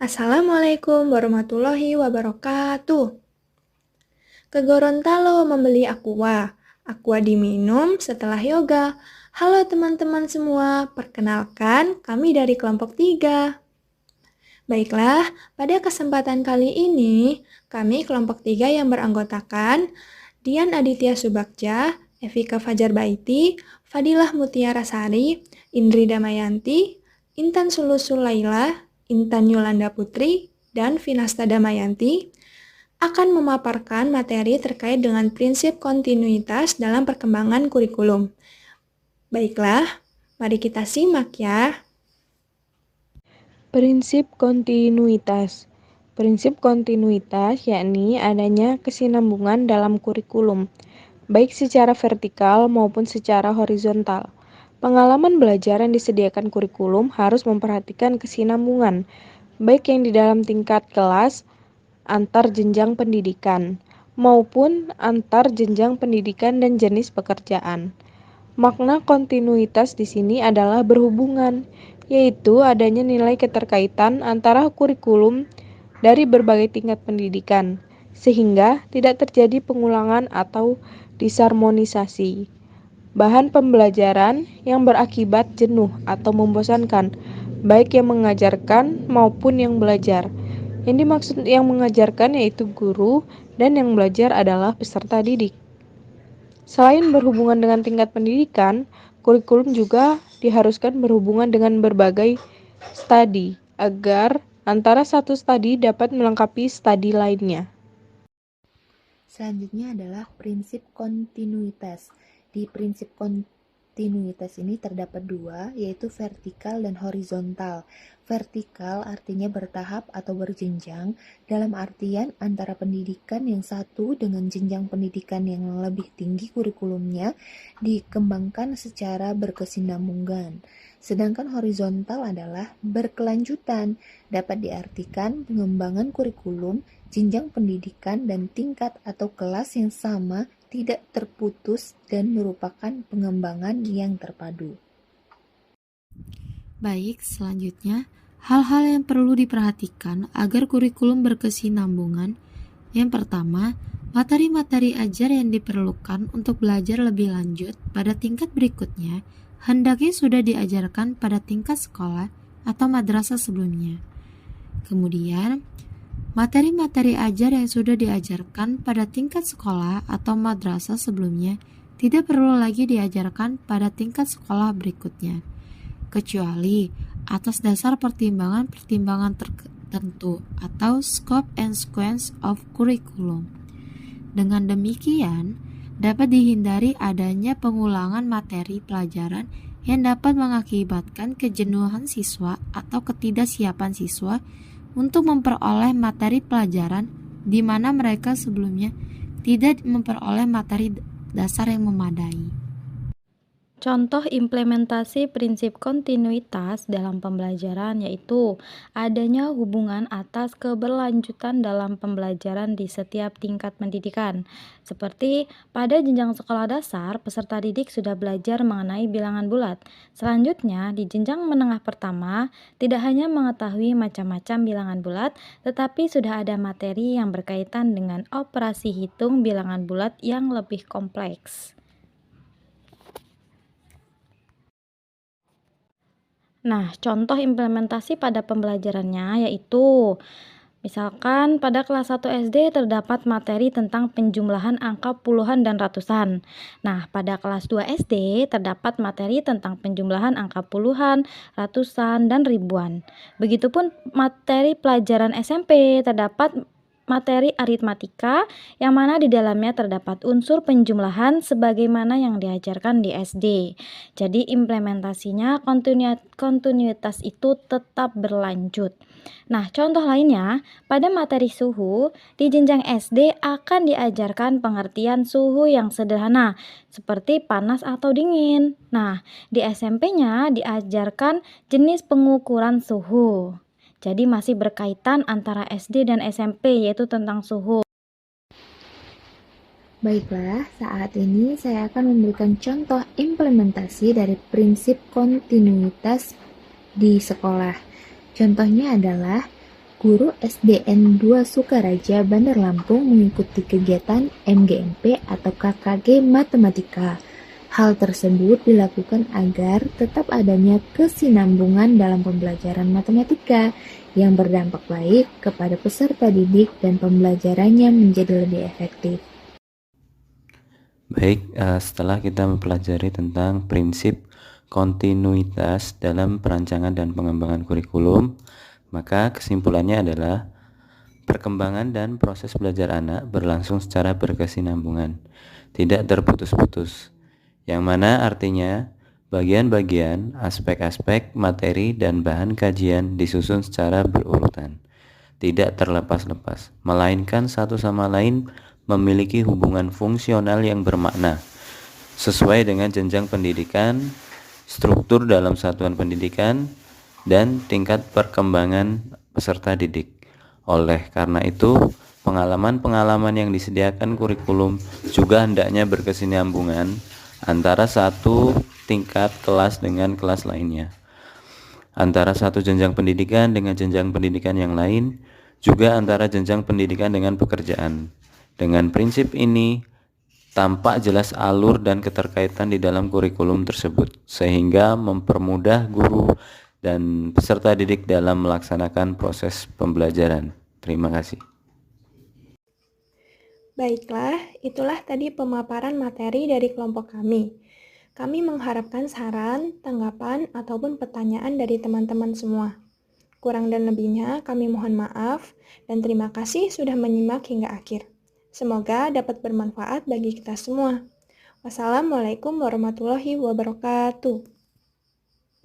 Assalamualaikum warahmatullahi wabarakatuh. Ke Gorontalo membeli aqua. Aqua diminum setelah yoga. Halo teman-teman semua, perkenalkan kami dari kelompok 3. Baiklah, pada kesempatan kali ini, kami kelompok 3 yang beranggotakan Dian Aditya Subagja, Evika Fajar Baiti, Fadilah Mutiara Sari, Indri Damayanti, Intan Sulusul Laila, Intan Yolanda Putri, dan Vinasta Damayanti akan memaparkan materi terkait dengan prinsip kontinuitas dalam perkembangan kurikulum. Baiklah, mari kita simak ya. Prinsip kontinuitas. Prinsip kontinuitas yakni adanya kesinambungan dalam kurikulum, baik secara vertikal maupun secara horizontal. Pengalaman belajar yang disediakan kurikulum harus memperhatikan kesinambungan, baik yang di dalam tingkat kelas, antar jenjang pendidikan, maupun antar jenjang pendidikan dan jenis pekerjaan. Makna kontinuitas di sini adalah berhubungan, yaitu adanya nilai keterkaitan antara kurikulum dari berbagai tingkat pendidikan, sehingga tidak terjadi pengulangan atau disharmonisasi. Bahan pembelajaran yang berakibat jenuh atau membosankan, baik yang mengajarkan maupun yang belajar. Yang dimaksud yang mengajarkan yaitu guru, dan yang belajar adalah peserta didik. Selain berhubungan dengan tingkat pendidikan, kurikulum juga diharuskan berhubungan dengan berbagai studi, agar antara satu studi dapat melengkapi studi lainnya. Selanjutnya adalah prinsip kontinuitas. Di prinsip kontinuitas ini terdapat dua, yaitu vertikal dan horizontal. Vertikal artinya bertahap atau berjenjang, dalam artian antara pendidikan yang satu dengan jenjang pendidikan yang lebih tinggi kurikulumnya dikembangkan secara berkesinambungan. Sedangkan horizontal adalah berkelanjutan, dapat diartikan pengembangan kurikulum, jenjang pendidikan, dan tingkat atau kelas yang sama tidak terputus dan merupakan pengembangan yang terpadu. Baik, selanjutnya, hal-hal yang perlu diperhatikan agar kurikulum berkesinambungan. Yang pertama, materi-materi ajar yang diperlukan untuk belajar lebih lanjut pada tingkat berikutnya hendaknya sudah diajarkan pada tingkat sekolah atau madrasah sebelumnya. Kemudian, materi-materi ajar yang sudah diajarkan pada tingkat sekolah atau madrasah sebelumnya tidak perlu lagi diajarkan pada tingkat sekolah berikutnya, kecuali atas dasar pertimbangan-pertimbangan tertentu atau scope and sequence of curriculum. Dengan demikian, dapat dihindari adanya pengulangan materi pelajaran yang dapat mengakibatkan kejenuhan siswa atau ketidaksiapan siswa untuk memperoleh materi pelajaran di mana mereka sebelumnya tidak memperoleh materi dasar yang memadai. Contoh implementasi prinsip kontinuitas dalam pembelajaran yaitu adanya hubungan atas keberlanjutan dalam pembelajaran di setiap tingkat pendidikan. Seperti pada jenjang sekolah dasar, peserta didik sudah belajar mengenai bilangan bulat. Selanjutnya, di jenjang menengah pertama, tidak hanya mengetahui macam-macam bilangan bulat, tetapi sudah ada materi yang berkaitan dengan operasi hitung bilangan bulat yang lebih kompleks. Nah, contoh implementasi pada pembelajarannya yaitu misalkan pada kelas 1 SD terdapat materi tentang penjumlahan angka puluhan dan ratusan. Nah, pada kelas 2 SD terdapat materi tentang penjumlahan angka puluhan, ratusan, dan ribuan. Begitupun materi pelajaran SMP terdapat materi aritmatika yang mana di dalamnya terdapat unsur penjumlahan sebagaimana yang diajarkan di SD. Jadi implementasinya kontinuitas itu tetap berlanjut. Nah, contoh lainnya, pada materi suhu, di jenjang SD akan diajarkan pengertian suhu yang sederhana, seperti panas atau dingin. Nah, di SMP-nya diajarkan jenis pengukuran suhu. Jadi masih berkaitan antara SD dan SMP, yaitu tentang suhu. Baiklah, saat ini saya akan memberikan contoh implementasi dari prinsip kontinuitas di sekolah. Contohnya adalah Guru SDN 2 Sukaraja, Bandar Lampung mengikuti kegiatan MGMP atau KKG Matematika. Hal tersebut dilakukan agar tetap adanya kesinambungan dalam pembelajaran matematika yang berdampak baik kepada peserta didik dan pembelajarannya menjadi lebih efektif. Baik, setelah kita mempelajari tentang prinsip kontinuitas dalam perancangan dan pengembangan kurikulum, maka kesimpulannya adalah perkembangan dan proses belajar anak berlangsung secara berkesinambungan, tidak terputus-putus, yang mana artinya bagian-bagian, aspek-aspek, materi, dan bahan kajian disusun secara berurutan, tidak terlepas-lepas, melainkan satu sama lain memiliki hubungan fungsional yang bermakna, sesuai dengan jenjang pendidikan, struktur dalam satuan pendidikan, dan tingkat perkembangan peserta didik. Oleh karena itu, pengalaman-pengalaman yang disediakan kurikulum juga hendaknya berkesinambungan antara satu tingkat kelas dengan kelas lainnya, antara satu jenjang pendidikan dengan jenjang pendidikan yang lain, juga antara jenjang pendidikan dengan pekerjaan. Dengan prinsip ini, tampak jelas alur dan keterkaitan di dalam kurikulum tersebut, sehingga mempermudah guru dan peserta didik dalam melaksanakan proses pembelajaran. Terima kasih. Baiklah, itulah tadi pemaparan materi dari kelompok kami. Kami mengharapkan saran, tanggapan, ataupun pertanyaan dari teman-teman semua. Kurang dan lebihnya kami mohon maaf, dan terima kasih sudah menyimak hingga akhir. Semoga dapat bermanfaat bagi kita semua. Wassalamualaikum warahmatullahi wabarakatuh.